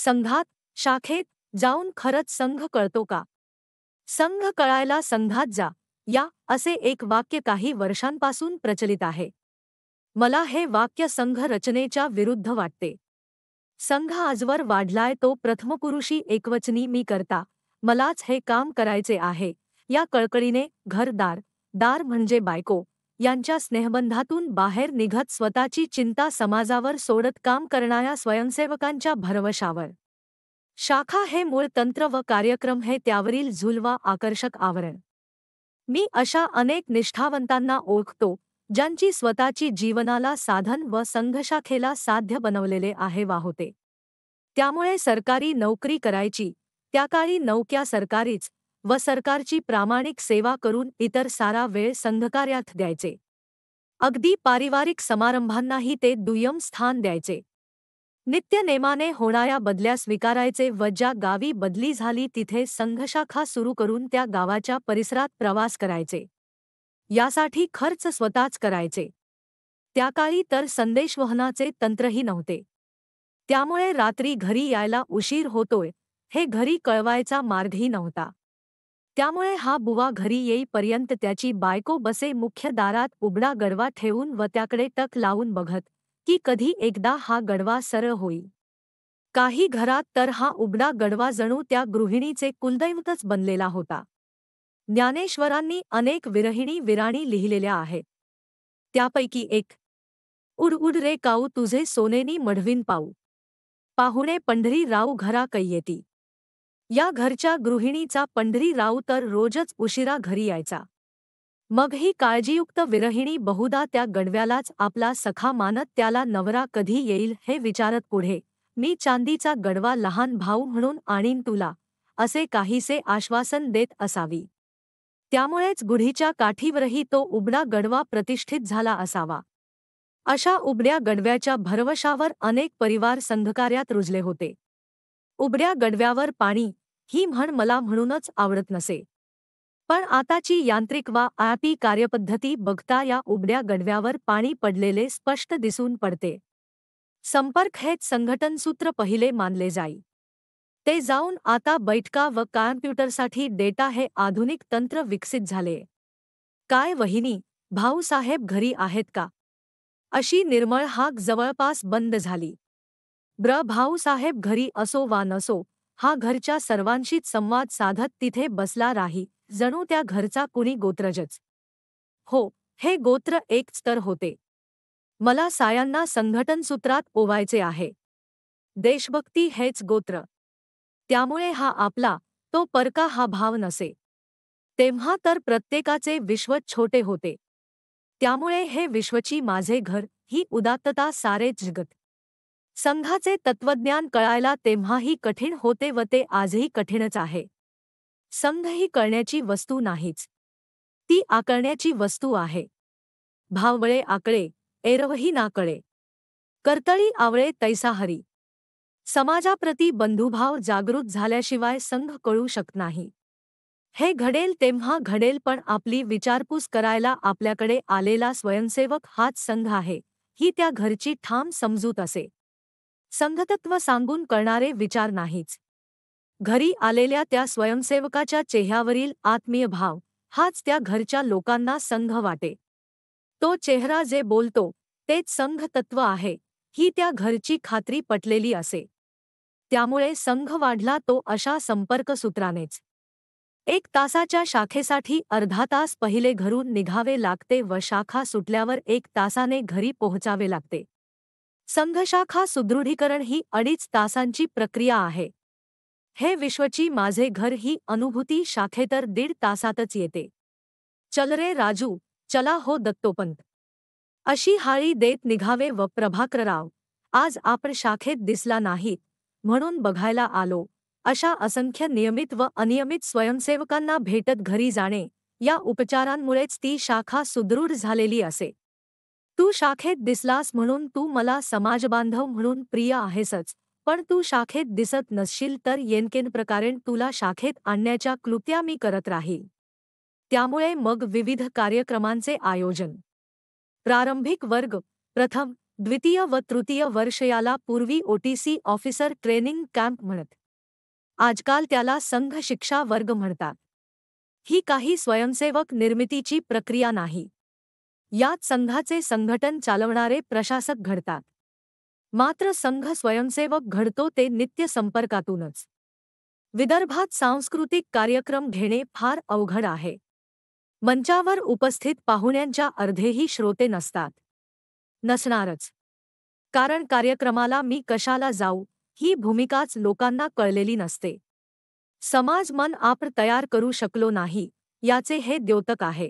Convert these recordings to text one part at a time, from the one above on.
संघात, शाखेत जाऊन खरंच संघ कळतो का? संघ कळायला संघात जा, या असे एक वाक्य काही वर्षांपासून प्रचलित आहे. मला हे वाक्य संघ रचनेच्या विरुद्ध वाटते. संघ आजवर वाढलाय तो प्रथमपुरुषी एकवचनी मी करता, मलाच हे काम करायचे आहे, या कळकळीने घरदार, दार म्हणजे बायको, यांच्या स्नेहबंधातून बाहेर निघत स्वतःची चिंता समाजावर सोडत काम करणाऱ्या स्वयंसेवकांच्या भरवशावर. शाखा हे मूळ तंत्र व कार्यक्रम हे त्यावरील झुलवा आकर्षक आवरण. मी अशा अनेक निष्ठावंतांना ओळखतो, ज्यांची स्वतःची जीवनाला साधन व संघशाखेला साध्य बनवलेले आहे वा होते. त्यामुळे सरकारी नोकरी करायची, त्याकाळी नवक्या सरकारीच, व सरकारची प्रामाणिक सेवा करून इतर सारा वेळ संघकार्यात द्यायचे. अगदी पारिवारिक समारंभांनाही ते दुय्यम स्थान द्यायचे. नित्यनेमाने होणाऱ्या बदल्या स्वीकारायचे व ज्या गावी बदली झाली तिथे संघशाखा सुरू करून त्या गावाच्या परिसरात प्रवास करायचे. यासाठी खर्च स्वतःच करायचे. त्याकाळी तर संदेशवहनाचे तंत्रही नव्हते. त्यामुळे रात्री घरी यायला उशीर होतोय, हे घरी कळवायचा मार्गही नव्हता. त्यामुळे हा बुवा घरी येईपर्यंत त्याची बायको बसे मुख्य दारात उघडा गडवा ठेवून व त्याकडे टक लावून बघत, की कधी एकदा हा गडवा सरळ होई. काही घरात तर हा उघडा गडवा जणू त्या गृहिणीचे कुलदैवतच बनलेला होता. ज्ञानेश्वरांनी अनेक विरहिणी विराणी लिहिलेल्या आहेत. त्यापैकी एक, उड उड रे काऊ तुझे सोनेनी मढवीन पाऊ, पाहुणे पंढरी राऊ घरा कैयेती. या घरच्या गृहिणीचा पंढरी राऊ तर रोजच उशिरा घरी यायचा. मग ही काळजीयुक्त विरहिणी बहुधा त्या गडव्यालाच आपला सखा मानत त्याला नवरा कधी येईल हे विचारत पुढे, मी चांदीचा गडवा लहान भाऊ म्हणून आणीन तुला, असे काहीसे आश्वासन देत असावी. त्यामुळेच गुढीच्या काठीवरही तो उबडा गडवा प्रतिष्ठित झाला असावा. अशा उबड्या गडव्याच्या भरवशावर अनेक परिवार संघकार्यात रुजले होते. उबड्या गडव्यावर पाणी, ही म्हण मला म्हणूनच आवडत नसे. पण आताची यांत्रिक वा आयपी कार्यपद्धती बघता या उबड्या गडव्यावर पाणी पडलेले स्पष्ट दिसून पडते. संपर्क हेच संघटनसूत्र पहिले मानले जाई. ते जाऊन आता बैठका व कॉम्प्युटरसाठी डेटा हे आधुनिक तंत्र विकसित झाले. काय वहिनी, भाऊसाहेब घरी आहेत का, अशी निर्मळ हाक जवळपास बंद झाली. भाऊसाहेब घरी असो वा नसो, हा घरच्या सर्वांशीच संवाद साधत तिथे बसला राही, जणू त्या घरचा कुणी गोत्रजच. हो, हे गोत्र एकच तर होते. मला सायांना संघटनसूत्रात ओवायचे आहे. देशभक्ती हेच गोत्र. त्यामुळे हा आपला, तो परका हा भाव नसे. तेव्हा तर प्रत्येकाचे विश्व छोटे होते. त्यामुळे हे विश्वची माझे घर, ही उदात्तता सारे जगत. संघाचे तत्वज्ञान कळायला तेव्हाही कठीण होते व ते आजही कठीणच आहे. संघ ही कळण्याची वस्तू नाहीच. ती आकळण्याची वस्तू आहे. भावबळे आकळे, एरवही ना कळे. कर्तळी आवळे तैसा हरी. समाजाप्रती बंधुभाव जागृत झाल्याशिवाय संघ कळू शकत नाही. हे घडेल तेव्हा घडेल, पण आपली विचारपूस करायला आपल्याकडे आलेला स्वयंसेवक हाच संघ आहे, ही त्या घरची ठाम समजूत असे. संघतत्व सांगून कळणारे विचार नाहीच. घरी आलेल्या त्या स्वयंसेवकाच्या चेहऱ्यावरील आत्मीय भाव, हाच त्या घरच्या लोकांना संघ वाटे. तो चेहरा जे बोलतो, तेच संघतत्व आहे, ही त्या घरची खात्री पटलेली असे. त्यामुळे संघ वाढला तो अशा संपर्कसूत्रानेच. 1 तासाच्या शाखेसाठी अर्धा तास पहिले घरून निघावे लागते व शाखा सुटल्यावर 1 तासाने घरी पोहोचावे लागते. संघशाखा सुदृढीकरण ही 2.5 तासांची प्रक्रिया आहे. हे विश्वची माझे घर ही अनुभूती शाखेतर 1.5 तासातच येते. चल रे राजू, चला हो दत्तोपंत, अशी हाळी देत निघावे व प्रभाकरराव, आज आपण शाखेत दिसला नाहीत, म्हणून बघायला आलो, अशा असंख्य नियमित व अनियमित स्वयंसेवकांना भेटत घरी जाणे, या उपचारांमुळेच ती शाखा सुदृढ झालेली असे. तू शाखेत दिसलास म्हणून तू मला समाजबांधव म्हणून प्रिय आहेसच, पण तू शाखेत दिसत नसशील तर येनकेन प्रकारे तुला शाखेत आणण्याच्या क्लुप्त्या मी करत राहील. त्यामुळे मग विविध कार्यक्रमांचे आयोजन. प्रारंभिक वर्ग, प्रथम, द्वितीय व तृतीय वर्ष याला पूर्वी ओटीसी ऑफिसर ट्रेनिंग कॅम्प म्हणत. आजकाल त्याला संघ शिक्षा वर्ग म्हणतात. ही काही स्वयंसेवक निर्मितीची प्रक्रिया नाही. यात संघाचे संघटन चालवणारे प्रशासक घडतात. मात्र संघ स्वयंसेवक घडतो ते नित्य संपर्कातूनच. विदर्भात सांस्कृतिक कार्यक्रम घेणे फार अवघड आहे. मंचावर उपस्थित पाहुण्यांच्या अर्धेही श्रोते नसणारच. कारण कार्यक्रमाला मी कशाला जाऊ ही भूमिकाच लोकांना कळलेली नसते. समाज मन आपण तयार करू शकलो नाही याचे हे द्योतक आहे.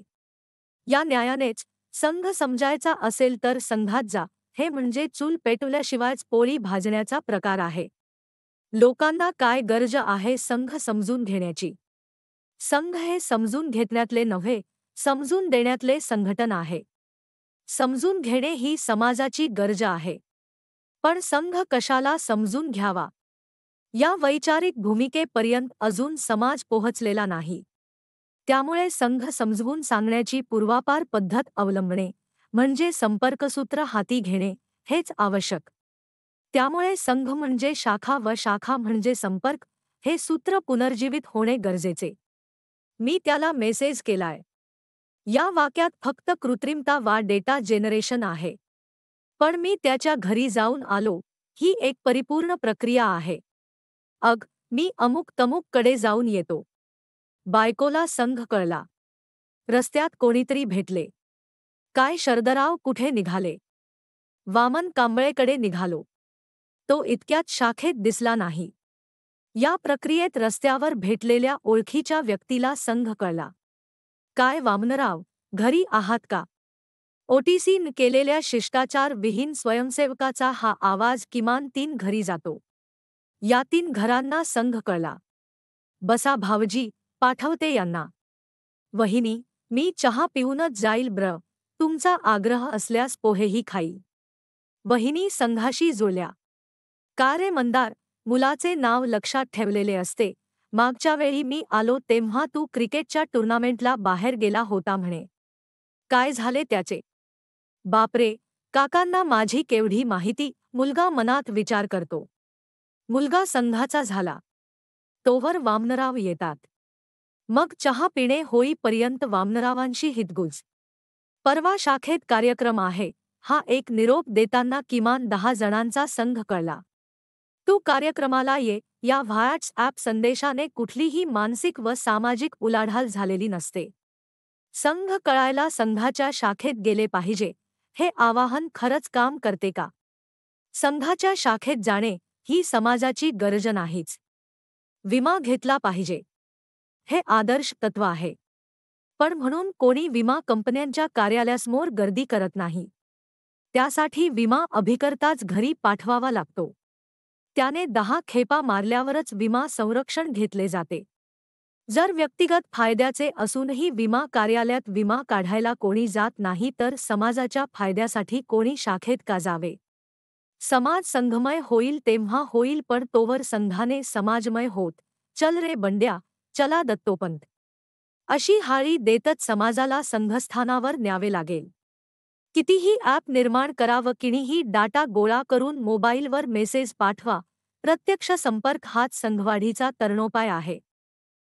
या न्यायानेच संघ समजायचा असेल तर संघात जा, हे म्हणजे चूल पेटवल्याशिवायच पोळी भाजण्याचा प्रकार आहे. लोकांना काय गरज आहे संघ समजून घेण्याची? संघ हे समजून घेतण्यातले नव्हे, समजून देण्यातले संघटन आहे. समजून घेणे ही समाजाची गरज आहे. पण संघ कशाला समजून घ्यावा या वैचारिक भूमिकेपर्यंत अजून समाज पोहोचलेला नाही. त्यामुळे संघ समजवून सांगण्याची पूर्वापार पद्धत अवलंबणे म्हणजे संपर्कसूत्र हाती घेणे हेच आवश्यक. त्यामुळे संघ म्हणजे शाखा व शाखा म्हणजे संपर्क हे सूत्र पुनर्जीवित होणे गरजेचे. मी त्याला मेसेज केलाय. या वाक्यात फक्त कृत्रिमता वा डेटा जेनरेशन आहे. पण मी त्याच्या घरी जाऊन आलो, ही एक परिपूर्ण प्रक्रिया आहे. मी अमुक तमुक कडे जाऊन येतो. बायकोला संघ कळला. रस्त्यात कोणीतरी भेटले. काय शरदराव कुठे निघाले? वामन कांबळेकडे निघालो. तो इतक्यात शाखेत दिसला नाही. या प्रक्रियेत रस्त्यावर भेटलेल्या ओळखीच्या व्यक्तीला संघ कळला. काय वामनराव, घरी आहात का? ओटीसीन केलेल्या शिष्टाचार विहीन स्वयंसेवकाचा हा आवाज किमान 3 घरी जातो. या 3 घरांना संघ कळला. बसा भावजी, पाठवते यांना. वहिनी, मी चहा पिऊनच जाईल तुमचा आग्रह असल्यास पोहेही खाई. वहिनी संघाशी जुळल्या. का रे मंदार, मुलाचे नाव लक्षात ठेवलेले असते. मागच्या वेळी मी आलो तेव्हा तू क्रिकेटच्या टुर्नामेंटला बाहेर गेला होता म्हणे. काय झाले त्याचे? बापरे, काकांना माझी केवढी माहिती. मुलगा मनात विचार करतो. मुलगा संघाचा झाला. तोवर वामनराव येतात. मग चहा पिणे होईपर्यंत वामनरावांशी हितगुज. परवा शाखेत कार्यक्रम आहे, हा एक निरोप देताना किमान 10 जणांचा संघ कळला. तू कार्यक्रमाला ये या व्हॉट्सॲप संदेशाने कुठलीही मानसिक व सामाजिक उलाढाल झालेली नसते. संघ कळायला संघाच्या शाखेत गेले पाहिजे, हे आवाहन खरंच काम करते का? संघाच्या शाखेत जाणे ही समाजाची गरज नाहीच. विमा घेतला पाहिजे, हे आदर्श तत्व आहे. पण म्हणून कोणी विमा कंपन्यांच्या कार्यालयासमोर गर्दी करत नाही. त्यासाठी विमा अभिकर्ताच घरी पाठवावा लागतो. त्याने 10 खेपा मारल्यावरच विमा संरक्षण घेतले जाते. जर व्यक्तिगत फायद्याचे असूनही विमा कार्यालयात विमा काढायला कोणी जात नाही तर समाजाच्या फायद्यासाठी कोणी शाखेत का जावे? समाज संघमय होईल तेव्हा होईल, पण तोवर संघाने समाजमय होत चल रे बंड्या, चला दत्तोपंत अशी हाळी देतच समाजाला संघस्थानावर न्यावे लागेल. कितीही ॲप निर्माण करा व किणीही डाटा गोळा करून मोबाईलवर मेसेज पाठवा, प्रत्यक्ष संपर्क हाच संघवाढीचा तरणोपाय आहे.